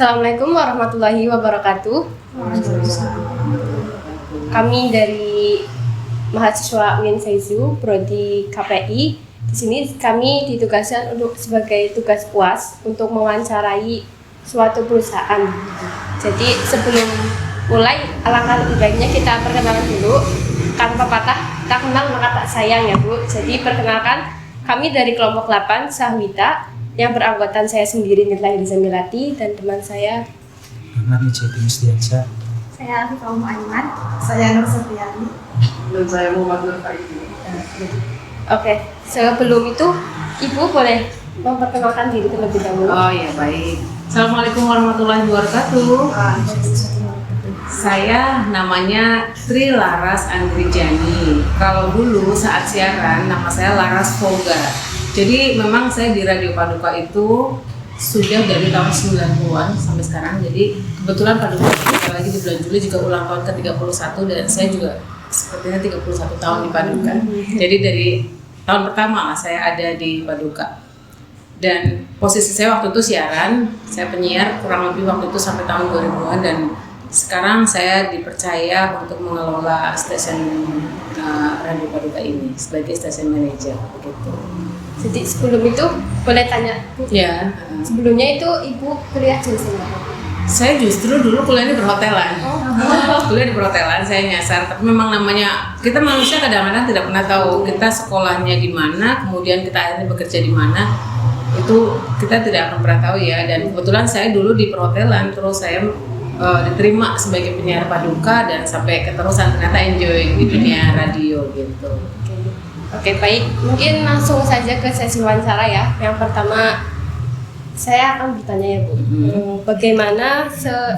Assalamualaikum warahmatullahi wabarakatuh. Kami dari mahasiswa UIN Saizu, Prodi KPI. Di sini kami ditugaskan untuk sebagai tugas UAS untuk mewawancarai suatu perusahaan. Jadi sebelum mulai, alangkah lebih baiknya kita perkenalan dulu. Kan pepatah, tak kenal maka tak sayang ya Bu. Jadi perkenalkan, kami dari kelompok 8 Sahwita yang beranggotaan saya sendiri Nilai Rizamilati dan teman saya Ahmad Nijati Mustiansyah. Saya Afifah Aiman. Saya Nur Safiani. Dan saya Muhammad Nur Faidi. Oke, sebelum itu Ibu boleh memperkenalkan diri terlebih dahulu. Oh ya, baik. Assalamualaikum warahmatullahi wabarakatuh. Saya namanya Tri Laras Andrijani. Kalau dulu saat siaran nama saya Laras Foga. Jadi memang saya di Radio Paduka itu sudah dari tahun 90-an sampai sekarang. Jadi kebetulan Paduka kita lagi di bulan Juli juga ulang tahun ke-31 dan saya juga sepertinya 31 tahun di Paduka. Jadi dari tahun pertama lah saya ada di Paduka. Dan posisi saya waktu itu siaran, saya penyiar kurang lebih waktu itu sampai tahun 2000-an dan sekarang saya dipercaya untuk mengelola stasiun Radio Paduka ini sebagai stasiun manajer begitu. Jadi sebelum itu boleh tanya Bu? Ya. Sebelumnya itu Ibu kuliah jurusan apa? Saya justru dulu kuliah di perhotelan. Kuliah di perhotelan saya nyasar, tapi memang namanya kita manusia kadang-kadang tidak pernah tahu kita sekolahnya di mana, kemudian kita akhirnya bekerja di mana. Itu kita tidak akan pernah tahu ya. Dan kebetulan saya dulu di perhotelan, terus saya diterima sebagai penyiar Paduka dan sampai keterusan ternyata enjoy di dunia radio gitu. Oke, baik. Mungkin langsung saja ke sesi wawancara ya. Yang pertama, saya akan bertanya ya Bu, bagaimana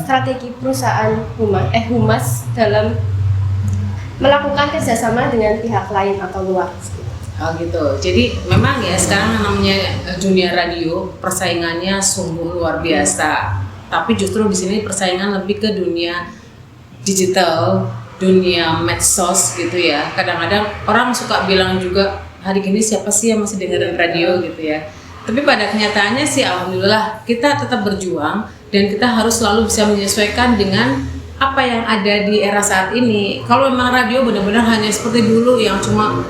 strategi perusahaan Humas dalam melakukan kerjasama dengan pihak lain atau luar? Oh gitu. Jadi memang ya sekarang namanya dunia radio persaingannya sungguh luar biasa. Tapi justru di sini persaingan lebih ke dunia digital, dunia medsos gitu ya. Kadang-kadang orang suka bilang juga hari ini siapa sih yang masih dengerin radio gitu ya. Tapi pada kenyataannya sih alhamdulillah kita tetap berjuang dan kita harus selalu bisa menyesuaikan dengan apa yang ada di era saat ini. Kalau memang radio benar-benar hanya seperti dulu yang cuma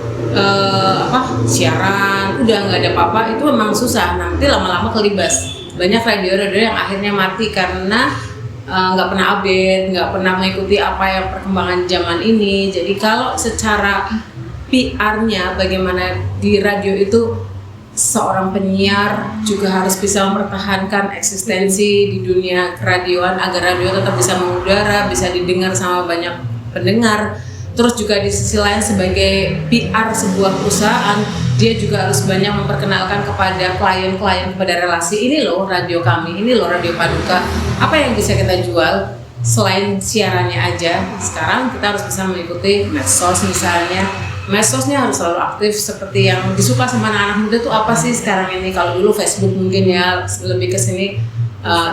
siaran udah nggak ada apa-apa, itu memang susah, nanti lama-lama kelibas. Banyak radio-radio yang akhirnya mati karena nggak pernah update, nggak pernah mengikuti apa yang perkembangan zaman ini. Jadi kalau secara PR-nya bagaimana di radio itu seorang penyiar juga harus bisa mempertahankan eksistensi di dunia keradioan agar radio tetap bisa mengudara, bisa didengar sama banyak pendengar. Terus juga di sisi lain sebagai PR sebuah perusahaan, dia juga harus banyak memperkenalkan kepada klien-klien, kepada relasi, ini loh radio kami, ini loh Radio Paduka, apa yang bisa kita jual selain siarannya aja. Sekarang kita harus bisa mengikuti medsos misalnya. Medsosnya harus selalu aktif seperti yang disuka sama anak-anak muda tuh apa sih sekarang ini. Kalau dulu Facebook mungkin ya lebih ke sini,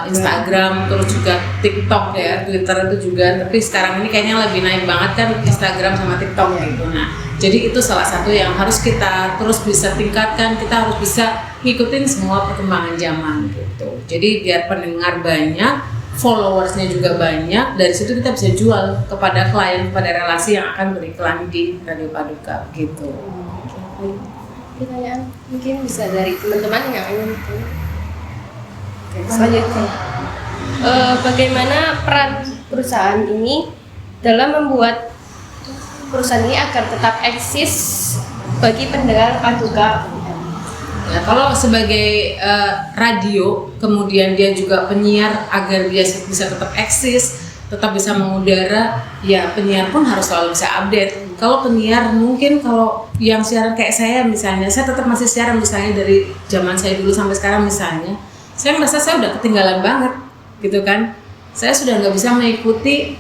Instagram, terus juga TikTok ya, Twitter itu juga. Tapi sekarang ini kayaknya lebih naik banget kan Instagram sama TikTok gitu. Nah, jadi itu salah satu yang harus kita terus bisa tingkatkan. Kita harus bisa ngikutin semua perkembangan zaman gitu. Jadi biar pendengar banyak, followersnya juga banyak, dari situ kita bisa jual kepada klien, kepada relasi yang akan beriklan di Radio Paduka gitu. Pertanyaan mungkin bisa dari teman-teman yang ingin bertanya. Selanjutnya, bagaimana peran perusahaan ini dalam membuat perusahaan ini agar tetap eksis bagi pendengar Paduka? Ya, kalau sebagai radio, kemudian dia juga penyiar agar dia bisa tetap eksis, tetap bisa mengudara, ya penyiar pun harus selalu bisa update. Kalau penyiar mungkin kalau yang siaran kayak saya misalnya, saya tetap masih siaran misalnya dari zaman saya dulu sampai sekarang misalnya, saya merasa saya udah ketinggalan banget gitu kan. Saya sudah nggak bisa mengikuti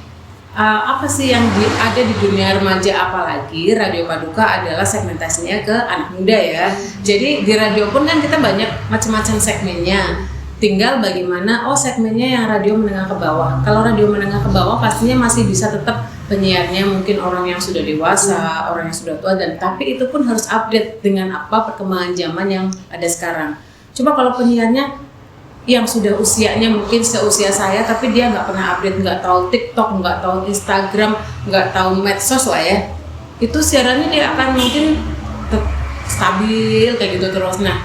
apa sih yang ada di dunia remaja, apalagi Radio Paduka adalah segmentasinya ke anak muda ya. Jadi di radio pun kan kita banyak macam-macam segmennya. Tinggal bagaimana segmennya yang radio menengah ke bawah. Kalau radio menengah ke bawah pastinya masih bisa tetap penyiarnya mungkin orang yang sudah dewasa, orang yang sudah tua, dan tapi itu pun harus update dengan apa perkembangan zaman yang ada sekarang. Coba kalau penyiarnya yang sudah usianya mungkin seusia saya tapi dia nggak pernah update, nggak tahu TikTok, nggak tahu Instagram, nggak tahu medsos lah ya, itu siarannya dia akan mungkin stabil kayak gitu terus. Nah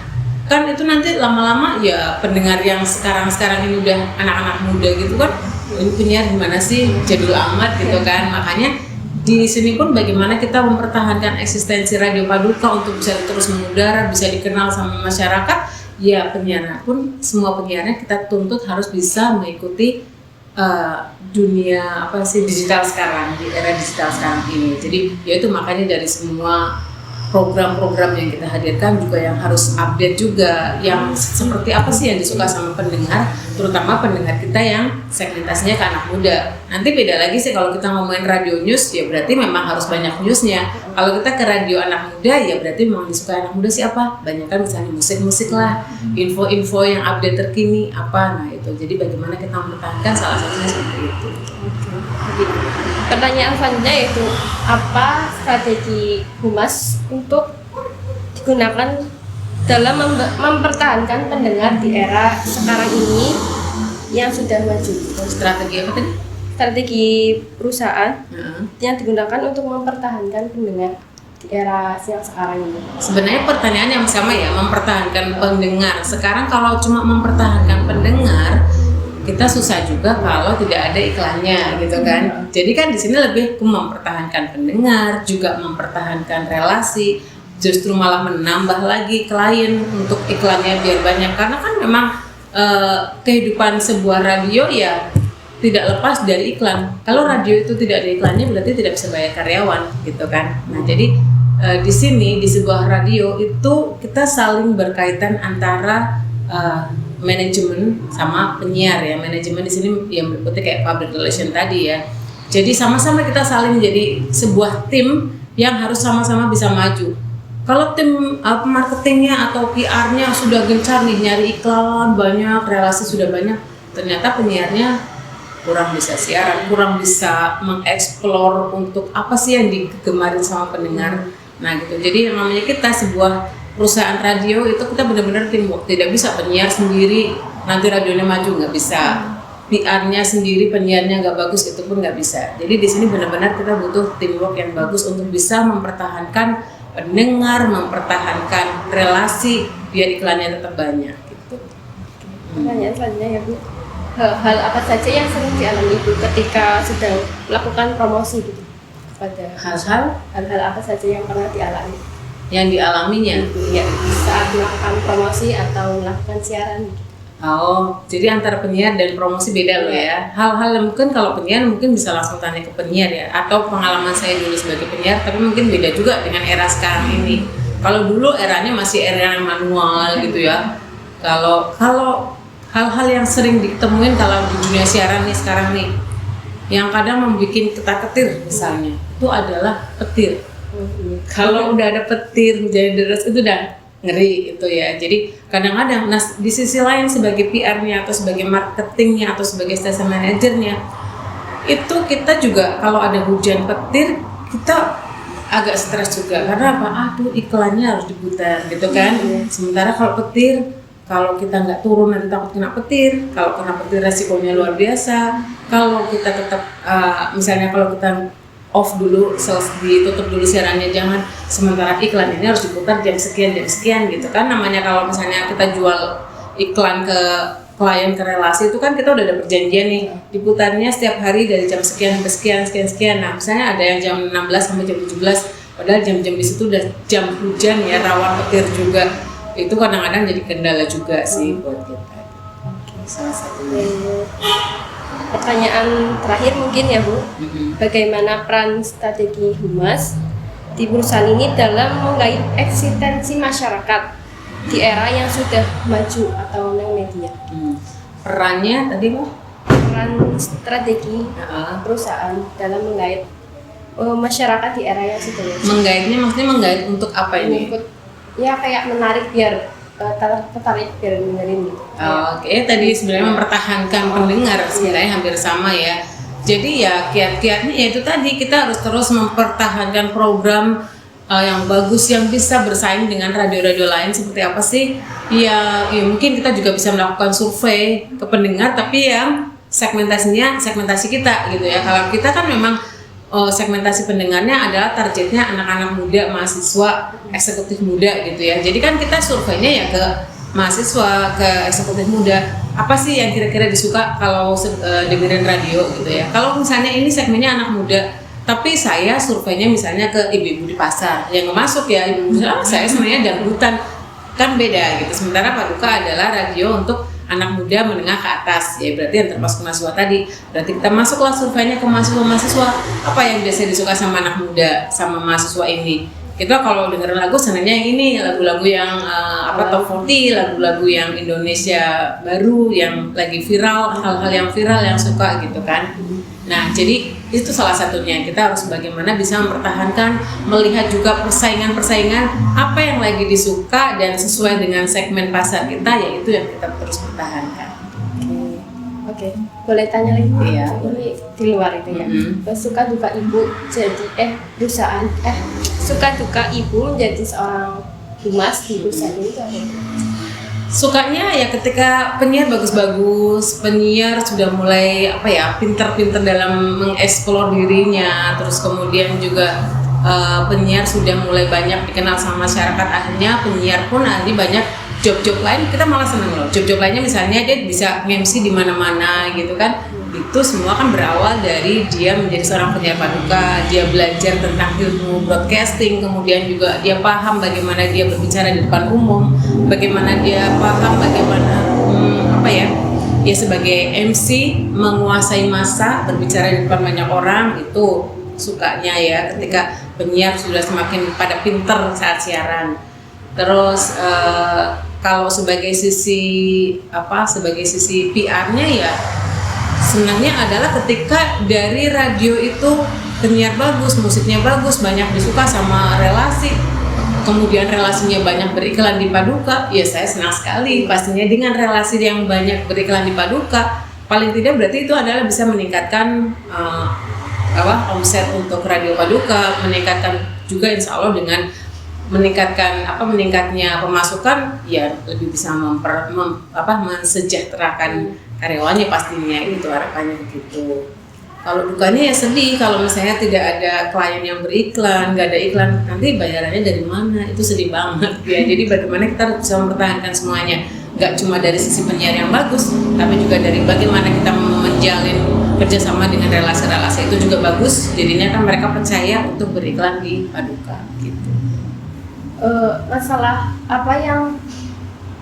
kan itu nanti lama-lama ya pendengar yang sekarang ini udah anak-anak muda gitu kan, ini penyiar gimana sih, jadul amat gitu kan. Makanya di sini pun bagaimana kita mempertahankan eksistensi Radio Paduka untuk bisa terus mengudara, bisa dikenal sama masyarakat. Ya penyiarnya pun, semua penyiarnya kita tuntut harus bisa mengikuti dunia digital sekarang, di era digital sekarang ini. Jadi ya itu makanya dari semua program-program yang kita hadirkan juga yang harus update juga, yang seperti apa sih yang disuka sama pendengar, terutama pendengar kita yang segmentasinya ke anak muda. Nanti beda lagi sih kalau kita ngomongin radio news, ya berarti memang harus banyak newsnya. Kalau kita ke radio anak muda, ya berarti memang disuka anak muda siapa? Banyak kan misalnya musik-musik lah, info-info yang update terkini apa, nah itu. Jadi bagaimana kita mempertahankan, salah satunya seperti itu. Pertanyaan selanjutnya yaitu apa strategi Humas untuk digunakan dalam mempertahankan pendengar di era sekarang ini yang sudah maju? Strategi apa tadi? Strategi perusahaan yang digunakan untuk mempertahankan pendengar di era yang sekarang ini. Sebenarnya pertanyaan yang sama ya, mempertahankan pendengar. Sekarang kalau cuma mempertahankan pendengar, kita susah juga kalau tidak ada iklannya gitu kan. Jadi kan di sini lebih ke mempertahankan pendengar, juga mempertahankan relasi, justru malah menambah lagi klien untuk iklannya biar banyak. Karena kan memang kehidupan sebuah radio ya tidak lepas dari iklan. Kalau radio itu tidak ada iklannya berarti tidak bisa bayar karyawan gitu kan. Nah jadi di sini di sebuah radio itu kita saling berkaitan antara manajemen sama penyiar ya. Manajemen di sini yang berikutnya kayak public relation tadi ya. Jadi sama-sama kita saling menjadi sebuah tim yang harus sama-sama bisa maju. Kalau tim marketingnya atau PR-nya sudah gencar nih nyari iklan banyak, relasi sudah banyak, ternyata penyiarnya kurang bisa siaran, kurang bisa mengeksplor untuk apa sih yang digemarin sama pendengar. Nah gitu. Jadi yang namanya kita sebuah perusahaan radio itu kita benar-benar teamwork, tidak bisa penyiar sendiri nanti radionya maju, nggak bisa. PR-nya sendiri penyiarnya nggak bagus, itu pun nggak bisa. Jadi di sini benar-benar kita butuh teamwork yang bagus untuk bisa mempertahankan pendengar, mempertahankan relasi biar iklannya tetap banyak. Gitu. Pertanyaan selanjutnya ya Bu, hal apa saja yang sering dialami Ibu ketika sedang melakukan promosi gitu? Pada hal-hal apa saja yang pernah dialami? Yang dialaminya ya saat melakukan promosi atau melakukan siaran. Oh, jadi antara penyiar dan promosi beda loh ya. Hal-hal yang mungkin kalau penyiar mungkin bisa langsung tanya ke penyiar ya, atau pengalaman saya dulu sebagai penyiar, tapi mungkin beda juga dengan era sekarang ini. Kalau dulu eranya masih era yang manual gitu ya. Kalau hal-hal yang sering ditemuin kalau di dunia siaran nih sekarang nih, yang kadang membuat ketar-ketir misalnya, itu adalah petir. Kalau udah ada petir hujan deras itu udah ngeri itu ya. Jadi kadang-kadang di sisi lain sebagai PR-nya atau sebagai marketingnya atau sebagai station manajernya itu kita juga kalau ada hujan petir kita agak stres juga karena apa? Aduh iklannya harus diputar gitu kan. Sementara kalau petir, kalau kita nggak turun nanti takut kena petir. Kalau kena petir resikonya luar biasa. Kalau kita tetap misalnya kalau kita off dulu, ditutup dulu siarannya, jangan sementara iklan ini harus diputar jam sekian gitu kan. Namanya kalau misalnya kita jual iklan ke klien, ke relasi itu kan kita udah ada perjanjian nih, diputarnya setiap hari dari jam sekian sampai sekian. Nah misalnya ada yang jam 16 sampai jam 17, padahal jam-jam di situ udah jam hujan ya, rawan petir juga. Itu kadang-kadang jadi kendala juga sih buat kita. Salah satunya. Pertanyaan terakhir mungkin ya Bu, bagaimana peran strategi Humas di perusahaan ini dalam menggait eksistensi masyarakat di era yang sudah maju atau non media? Perannya tadi Bu? Peran strategi perusahaan dalam menggait masyarakat di era yang sudah maju. Menggaitnya maksudnya menggait untuk apa ini? Ya kayak menarik biar tertarik biar dengerin gitu. Oke, tadi sebenarnya mempertahankan pendengar sebenarnya hampir sama ya. Jadi ya kiat-kiatnya yaitu tadi kita harus terus mempertahankan program yang bagus yang bisa bersaing dengan radio-radio lain seperti apa sih? Ya mungkin kita juga bisa melakukan survei ke pendengar, tapi yang segmentasi kita gitu ya. Kalau kita kan memang segmentasi pendengarnya adalah targetnya anak-anak muda, mahasiswa, eksekutif muda gitu ya. Jadi kan kita surveinya ya ke mahasiswa, ke eksekutif muda. Apa sih yang kira-kira disuka kalau dengerin radio gitu ya? Kalau misalnya ini segmennya anak muda, tapi saya surveinya misalnya ke ibu-ibu di pasar, yang nggak masuk ya ibu-ibu, saya sebenarnya dangdutan, kan beda gitu. Sementara Paduka adalah radio untuk anak muda menengah ke atas, ya berarti yang termasuk mahasiswa tadi. Berarti kita masuklah surveinya ke mahasiswa, apa yang biasa disuka sama anak muda, sama mahasiswa ini. Kita kalau dengerin lagu senangnya yang ini, lagu-lagu yang top 40, lagu-lagu yang Indonesia baru, yang lagi viral, hal-hal yang viral yang suka gitu kan. Nah jadi itu salah satunya, kita harus bagaimana bisa mempertahankan, melihat juga persaingan-persaingan apa yang lagi disuka dan sesuai dengan segmen pasar kita, yaitu yang kita terus pertahankan. Oke, boleh tanya lagi? Iya. Ini di luar itu ya. Suka duka ibu jadi suka duka ibu menjadi seorang humas di perusahaan itu apa? Sukanya ya ketika penyiar bagus-bagus, penyiar sudah mulai pinter-pinter dalam mengeksplor dirinya, terus kemudian juga penyiar sudah mulai banyak dikenal sama masyarakat, akhirnya penyiar pun nanti banyak job-job lain, kita malah seneng loh. Job-job lainnya misalnya dia bisa MC di mana-mana gitu kan. Itu semua kan berawal dari dia menjadi seorang penyiar Paduka, dia belajar tentang ilmu broadcasting, kemudian juga dia paham bagaimana dia berbicara di depan umum, bagaimana dia paham bagaimana dia sebagai MC menguasai massa, berbicara di depan banyak orang. Itu sukanya ya ketika penyiar sudah semakin pada pinter saat siaran. Terus kalau sebagai sisi PR-nya ya senangnya adalah ketika dari radio itu penyiar bagus, musiknya bagus, banyak disuka sama relasi, kemudian relasinya banyak beriklan di Paduka, ya saya senang sekali pastinya dengan relasi yang banyak beriklan di Paduka. Paling tidak berarti itu adalah bisa meningkatkan omset untuk radio Paduka, meningkatkan juga insya Allah dengan meningkatnya pemasukan, ya lebih bisa mensejahterakan karyawannya pastinya, itu harapannya begitu. Kalau dukanya ya sedih kalau misalnya tidak ada klien yang beriklan, nggak ada iklan, nanti bayarannya dari mana, itu sedih banget ya. Jadi bagaimana kita bisa mempertahankan semuanya, nggak cuma dari sisi penyiar yang bagus, tapi juga dari bagaimana kita menjalin kerjasama dengan relasi-relasi itu juga bagus. Jadinya kan mereka percaya untuk beriklan di Paduka gitu. Masalah apa yang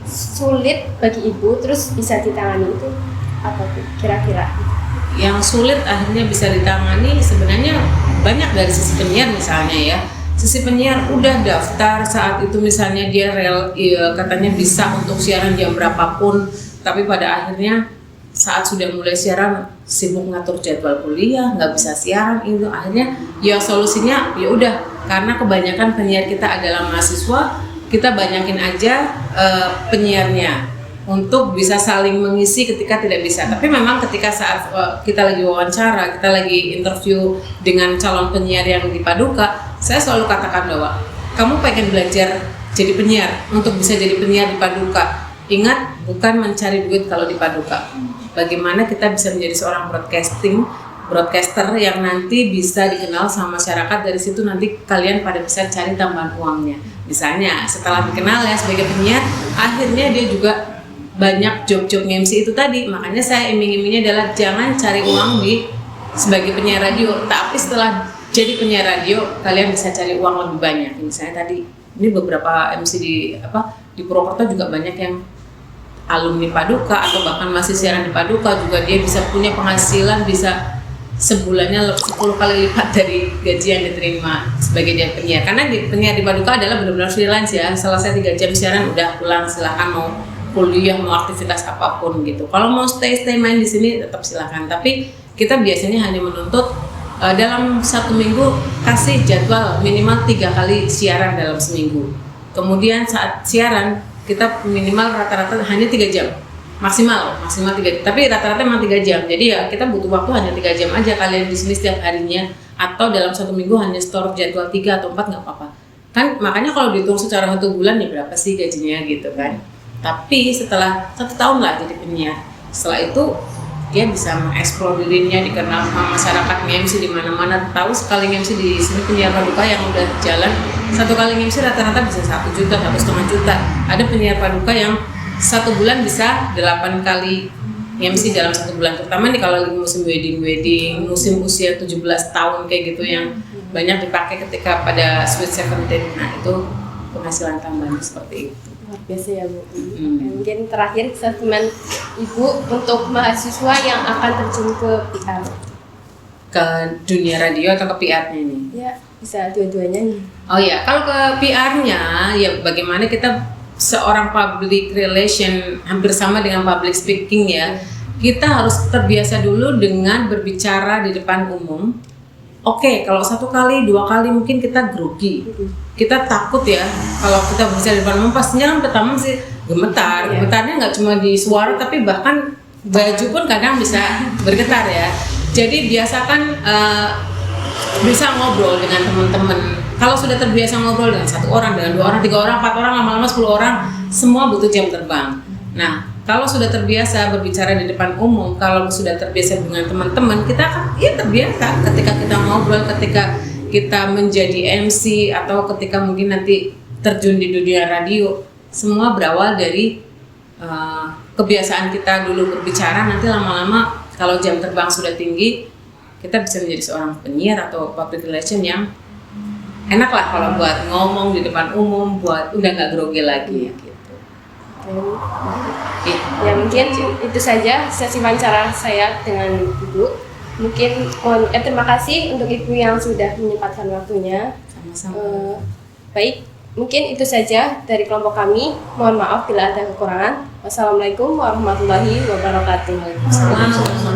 sulit bagi ibu terus bisa ditangani itu apa tuh kira-kira? Yang sulit akhirnya bisa ditangani sebenarnya banyak dari sisi penyiar misalnya ya. Sisi penyiar udah daftar saat itu misalnya dia katanya bisa untuk siaran jam berapapun, tapi pada akhirnya saat sudah mulai siaran sibuk ngatur jadwal kuliah, nggak bisa siaran, itu akhirnya ya solusinya ya udah, karena kebanyakan penyiar kita adalah mahasiswa, kita banyakin aja penyiarnya untuk bisa saling mengisi ketika tidak bisa. Tapi memang ketika saat kita lagi wawancara, kita lagi interview dengan calon penyiar yang di Paduka, saya selalu katakan bahwa kamu pengen belajar jadi penyiar untuk bisa jadi penyiar di Paduka. Ingat, bukan mencari duit kalau di Paduka. Bagaimana kita bisa menjadi seorang broadcaster yang nanti bisa dikenal sama masyarakat, dari situ nanti kalian pada bisa cari tambahan uangnya. Misalnya setelah dikenal ya sebagai penyiar, akhirnya dia juga banyak job-job MC itu tadi. Makanya saya iming-imingnya adalah jangan cari uang sebagai penyiar radio, tapi setelah jadi penyiar radio kalian bisa cari uang lebih banyak. Misalnya tadi ini beberapa MC di Purwokerto juga banyak yang alumni Paduka atau bahkan masih siaran di Paduka, juga dia bisa punya penghasilan bisa sebulannya 10 kali lipat dari gaji yang diterima sebagai dia penyiar. Karena penyiar di Paduka adalah benar-benar freelance ya, selesai 3 jam siaran udah pulang, silahkan mau kuliah, mau aktivitas apapun gitu. Kalau mau stay main di sini tetap silahkan, tapi kita biasanya hanya menuntut dalam 1 minggu kasih jadwal minimal 3 kali siaran dalam seminggu. Kemudian saat siaran kita minimal rata-rata hanya 3 jam, maksimal 3 jam, tapi rata-rata memang 3 jam. Jadi ya kita butuh waktu hanya 3 jam aja kalian di sini setiap harinya, atau dalam 1 minggu hanya store jadwal 3 atau 4 nggak apa-apa. Kan makanya kalau dihitung secara 1 bulan ya berapa sih gajinya gitu kan. Tapi setelah 1 tahun lah jadi penyiar, setelah itu dia bisa mengeksplor dirinya, dikenal sama masyarakat, nge-MC di mana-mana. Tahu sekali nge-MC di sini penyiar paduka yang udah jalan 1 kali nge-MC rata-rata bisa 1 juta, 1,5 juta. Ada penyiar paduka yang 1 bulan bisa 8 kali nge-MC dalam 1 bulan. Terutama nih kalau lagi musim wedding, musim usia 17 tahun kayak gitu yang banyak dipakai ketika pada Sweet Seventeen. Nah itu penghasilan tambahan seperti itu. Luar biasa ya Bu. Mungkin terakhir statement Ibu untuk mahasiswa yang akan terjun ke PR. Ke dunia radio atau ke PR-nya nih? Ya, bisa dua-duanya nih. Oh ya, kalau ke PR-nya ya bagaimana kita seorang public relation hampir sama dengan public speaking ya. Kita harus terbiasa dulu dengan berbicara di depan umum. Oke, kalau 1 kali, 2 kali mungkin kita grogi. Kita takut ya kalau kita berbicara di depan umum, pastinya kan pertama sih gemetar. Gemetarnya nggak cuma di suara tapi bahkan baju pun kadang bisa bergetar ya. Jadi biasakan bisa ngobrol dengan teman-teman. Kalau sudah terbiasa ngobrol dengan 1 orang, dengan 2 orang, 3 orang, 4 orang, lama-lama 10 orang, semua butuh jam terbang. Nah, kalau sudah terbiasa berbicara di depan umum, kalau sudah terbiasa dengan teman-teman, kita akan terbiasa ketika kita ngobrol, ketika kita menjadi MC atau ketika mungkin nanti terjun di dunia radio, semua berawal dari kebiasaan kita dulu berbicara. Nanti lama-lama kalau jam terbang sudah tinggi, kita bisa menjadi seorang penyiar atau public relation yang enak lah kalau buat ngomong di depan umum, buat udah nggak grogi lagi gitu. Ya mungkin itu saja sesi wawancara saya dengan Ibu. Mungkin terima kasih untuk Ibu yang sudah menyempatkan waktunya. Sama-sama. Baik, mungkin itu saja dari kelompok kami. Mohon maaf bila ada kekurangan. Wassalamualaikum warahmatullahi wabarakatuh. Assalamualaikum.